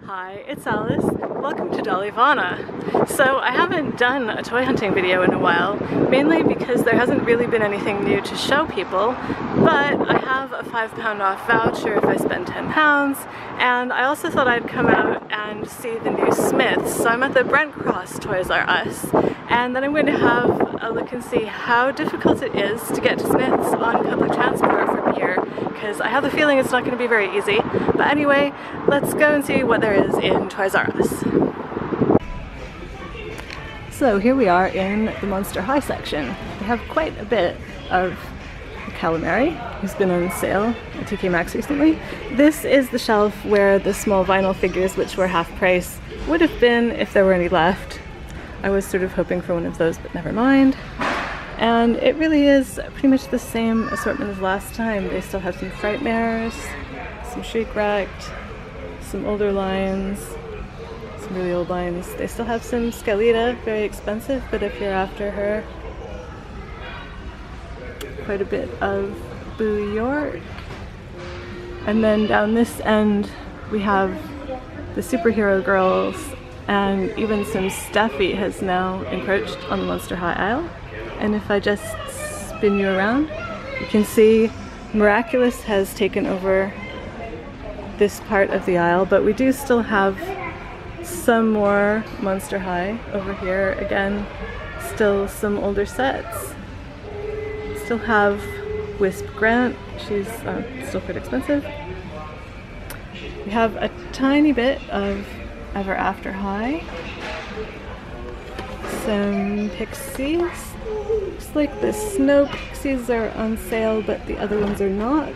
Hi, it's Alice. Welcome to Dollyvana. So I haven't done a toy hunting video in a while, mainly because there hasn't really been anything new to show people, but I have a £5 off voucher if I spend £10, and I also thought I'd come out and see the new Smyths. So I'm at the Brent Cross Toys R Us, and then I'm going to have a look and see how difficult it is to get to Smyths on public transport from here, because I have the feeling it's not going to be very easy. But anyway, let's go and see what there is in Toys R Us. So here we are in the Monster High section. They have quite a bit of calamari, who's been on sale at TK Maxx recently. This is the shelf where the small vinyl figures, which were half price, would have been if there were any left. I was sort of hoping for one of those, but never mind. And it really is pretty much the same assortment as last time. They still have some Frightmares, some Shriek-Wrecked, some older lines, some really old lines. They still have some Skeleta, very expensive, but if you're after her, quite a bit of Boo York. And then down this end we have the superhero girls, and even some Steffi has now encroached on the Monster High aisle. And if I just spin you around, you can see Miraculous has taken over this part of the aisle, but we do still have some more Monster High over here. Again, still some older sets. Still have Wisp Grant, she's still quite expensive. We have a tiny bit of Ever After High. Some Pixies. Looks like the Snow Pixies are on sale, but the other ones are not.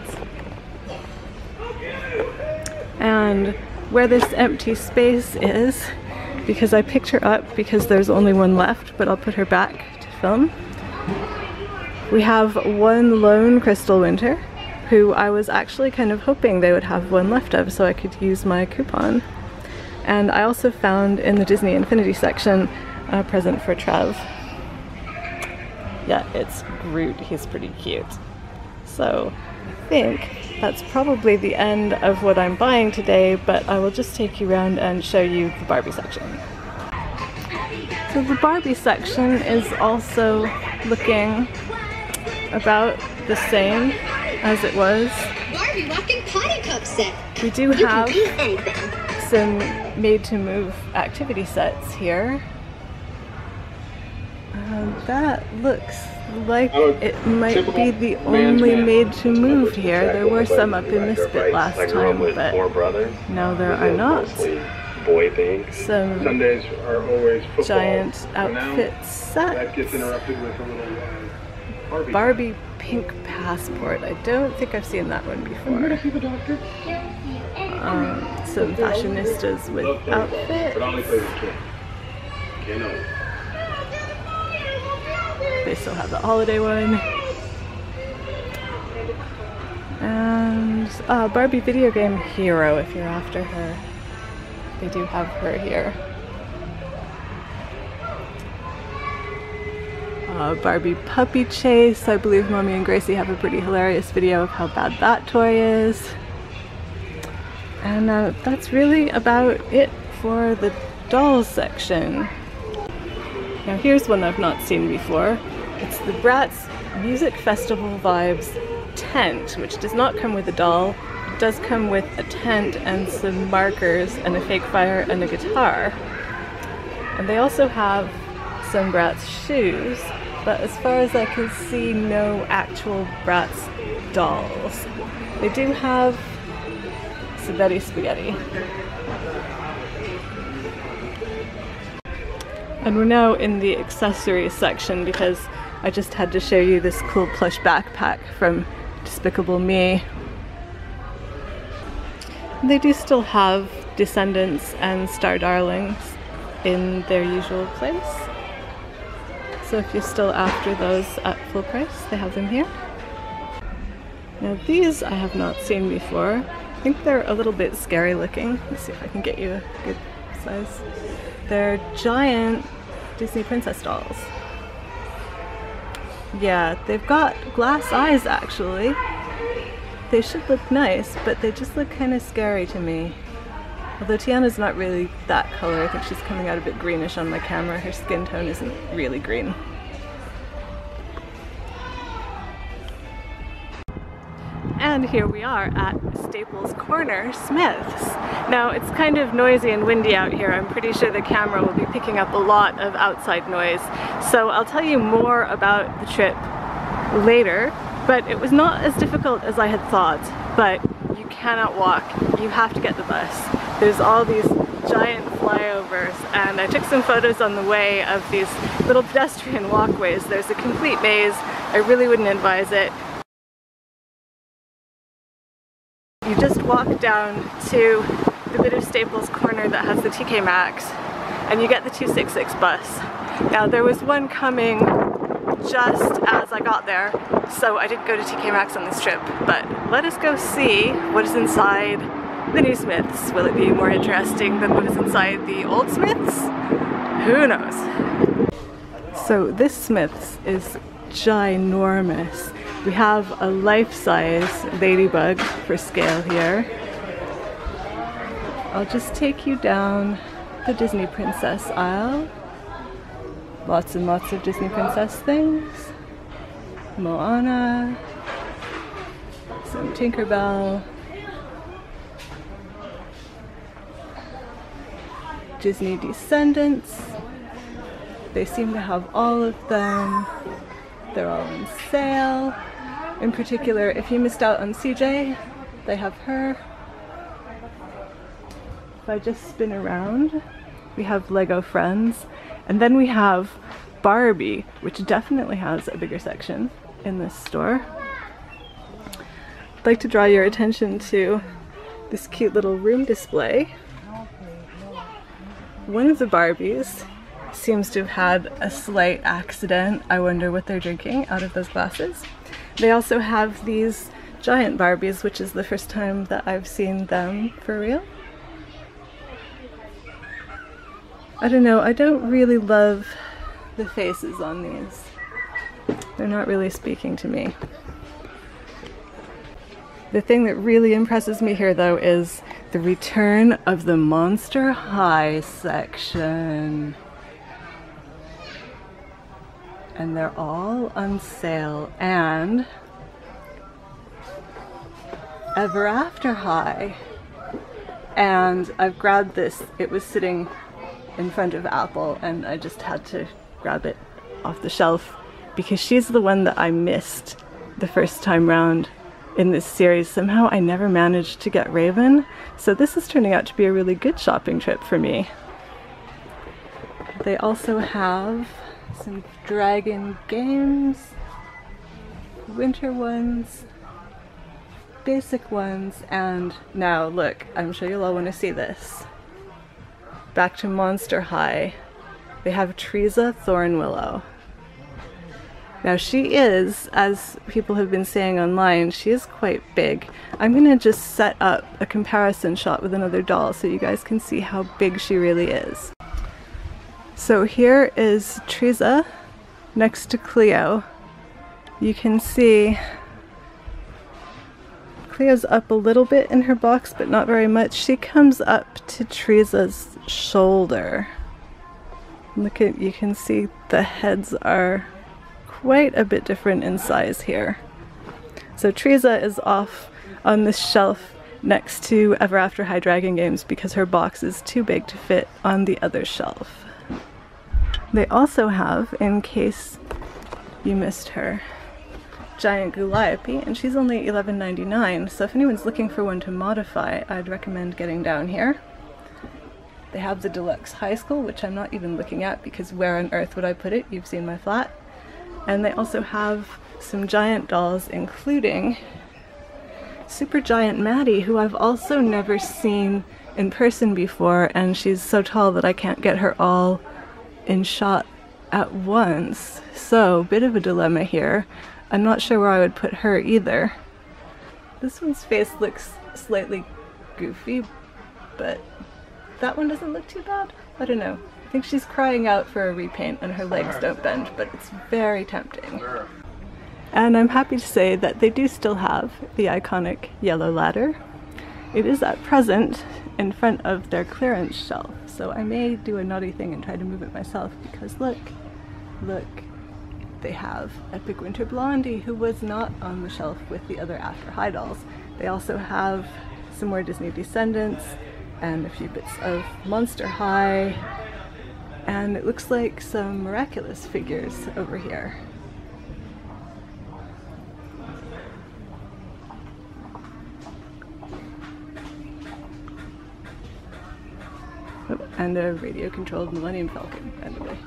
And where this empty space is, because I picked her up because there's only one left, but I'll put her back to film. We have one lone Crystal Winter, who I was actually kind of hoping they would have one left of so I could use my coupon. And I also found in the Disney Infinity section a present for Trev. Yeah, it's Groot, he's pretty cute. So I think that's probably the end of what I'm buying today, but I will just take you around and show you the Barbie section. So the Barbie section is also looking about the same as it was. Barbie Walking Potty Cup set. We do have some made-to-move activity sets here. That looks like it might be the only made-to-move here. There were some up in this bit last time, but now there are not. Some giant outfit sets. Barbie Pink Passport. I don't think I've seen that one before. Some fashionistas with outfits. They still have the holiday one. And Barbie Video Game Hero, if you're after her. They do have her here. Barbie Puppy Chase. I believe Mommy and Gracie have a pretty hilarious video of how bad that toy is. And that's really about it for the dolls section. Now here's one I've not seen before. It's the Bratz Music Festival Vibes tent, which does not come with a doll. It does come with a tent and some markers and a fake fire and a guitar. And they also have some Bratz shoes, but as far as I can see, no actual Bratz dolls. They do have some Betty Spaghetti. And we're now in the accessories section because I just had to show you this cool plush backpack from Despicable Me. They do still have Descendants and Star Darlings in their usual place. So if you're still after those at full price, they have them here. Now these I have not seen before. I think they're a little bit scary looking. Let's see if I can get you a good size. They're giant Disney princess dolls. Yeah, they've got glass eyes actually. They should look nice, but they just look kind of scary to me. Although Tiana's not really that color, I think she's coming out a bit greenish on my camera. Her skin tone isn't really green. And here we are at Staples Corner, Smyths. Now it's kind of noisy and windy out here. I'm pretty sure the camera will be picking up a lot of outside noise. So I'll tell you more about the trip later, but it was not as difficult as I had thought. But you cannot walk, you have to get the bus. There's all these giant flyovers, and I took some photos on the way of these little pedestrian walkways. There's a complete maze. I really wouldn't advise it. You just walk down to the bit of Staples Corner that has the TK Maxx, and you get the 266 bus. Now there was one coming just as I got there, so I didn't go to TK Maxx on this trip, but let us go see what is inside the new Smyths. Will it be more interesting than what is inside the old Smyths? Who knows? So this Smyths is ginormous. We have a life-size ladybug for scale here. I'll just take you down the Disney Princess aisle. Lots and lots of Disney Princess things. Moana, some Tinkerbell, Disney Descendants. They seem to have all of them. They're all on sale. In particular, if you missed out on CJ, they have her. If I just spin around, we have Lego Friends, and then we have Barbie, which definitely has a bigger section in this store. I'd like to draw your attention to this cute little room display. One of the Barbies seems to have had a slight accident. I wonder what they're drinking out of those glasses. They also have these giant Barbies, which is the first time that I've seen them for real. I don't know, I don't really love the faces on these. They're not really speaking to me. The thing that really impresses me here though is the return of the Monster High section. And they're all on sale, and Ever After High. And I've grabbed this. It was sitting in front of Apple and I just had to grab it off the shelf because she's the one that I missed the first time round in this series. Somehow I never managed to get Raven, so this is turning out to be a really good shopping trip for me. They also have some dragon games, winter ones, basic ones, and now look, I'm sure you'll all want to see this. Back to Monster High. They have Treza Thornwillow. Now she is, as people have been saying online, she is quite big. I'm gonna just set up a comparison shot with another doll so you guys can see how big she really is. So here is Treza next to Cleo. You can see Cleo's up a little bit in her box, but not very much. She comes up to Treza's shoulder. Look at, you can see the heads are quite a bit different in size here. So Treza is off on this shelf next to Ever After High Dragon Games because her box is too big to fit on the other shelf. They also have, in case you missed her, Giant Guliope, and she's only $11.99, so if anyone's looking for one to modify, I'd recommend getting down here. They have the Deluxe High School, which I'm not even looking at because where on earth would I put it? You've seen my flat. And they also have some giant dolls, including Super Giant Maddie, who I've also never seen in person before, and she's so tall that I can't get her all in shot at once. So, bit of a dilemma here. I'm not sure where I would put her either. This one's face looks slightly goofy, but that one doesn't look too bad. I don't know. I think she's crying out for a repaint and her legs don't bend, but it's very tempting. And I'm happy to say that they do still have the iconic yellow ladder. it is at present in front of their clearance shelf, so I may do a naughty thing and try to move it myself, because look, they have Epic Winter Blondie, who was not on the shelf with the other After High dolls. They also have some more Disney Descendants and a few bits of Monster High, and it looks like some Miraculous figures over here. Oh, and a radio-controlled Millennium Falcon, by the way.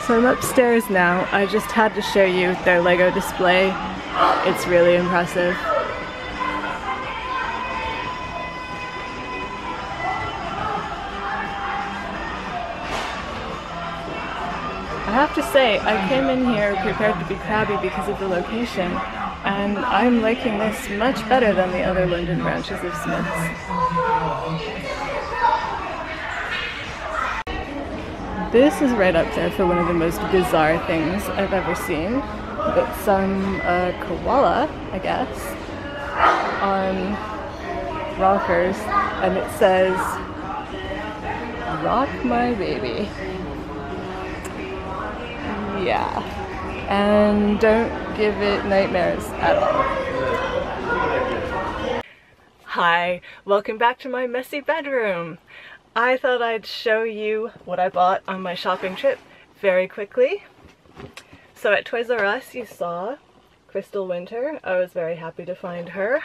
So I'm upstairs now. I just had to show you their Lego display. It's really impressive. I have to say, I came in here prepared to be crabby because of the location, and I'm liking this much better than the other London branches of Smyths. This is right up there for one of the most bizarre things I've ever seen. It's some koala, I guess, on rockers, and it says, "Rock my baby." Yeah, and don't give it nightmares at all. Hi, welcome back to my messy bedroom. I thought I'd show you what I bought on my shopping trip very quickly. So at Toys R Us you saw Crystal Winter. I was very happy to find her.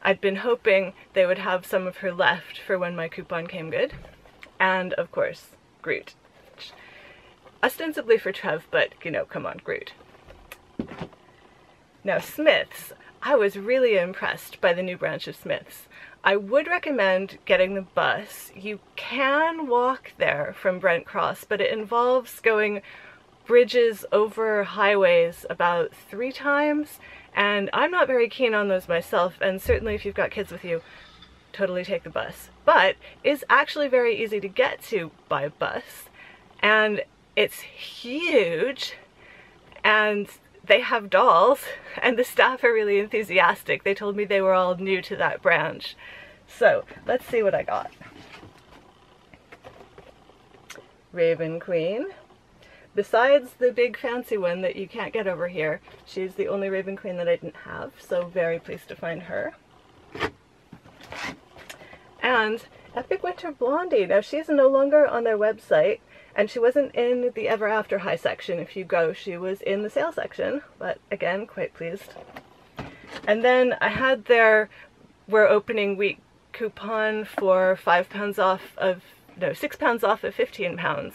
I'd been hoping they would have some of her left for when my coupon came good. And of course, Groot. Ostensibly for Trev, but you know, come on, Groot. Now Smyths, I was really impressed by the new branch of Smyths. I would recommend getting the bus. You can walk there from Brent Cross, but it involves going bridges over highways about 3 times, and I'm not very keen on those myself, and certainly if you've got kids with you, totally take the bus. But it's actually very easy to get to by bus, and it's huge, and they have dolls, and the staff are really enthusiastic. They told me they were all new to that branch. So let's see what I got. Raven Queen. Besides the big fancy one that you can't get over here, she's the only Raven Queen that I didn't have, so very pleased to find her. And Epic Winter Blondie. Now she's no longer on their website, and she wasn't in the Ever After High section. If you go, she was in the sale section, but again, quite pleased. And then I had their We're Opening Week coupon for £6 off of £15.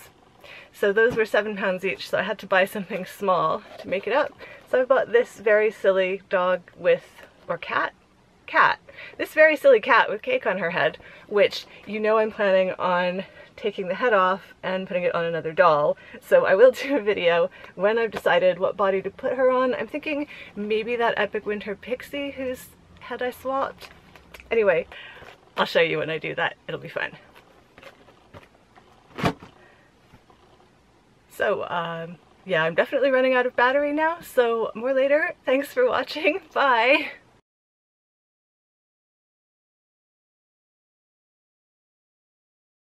So those were £7 each, so I had to buy something small to make it up. So I bought this very silly dog with, or cat? Cat. This very silly cat with cake on her head, which you know I'm planning on taking the head off and putting it on another doll. So I will do a video when I've decided what body to put her on. I'm thinking maybe that Epic Winter Pixie whose head I swapped. Anyway, I'll show you when I do that. It'll be fun. So, yeah, I'm definitely running out of battery now, so more later. Thanks for watching. Bye!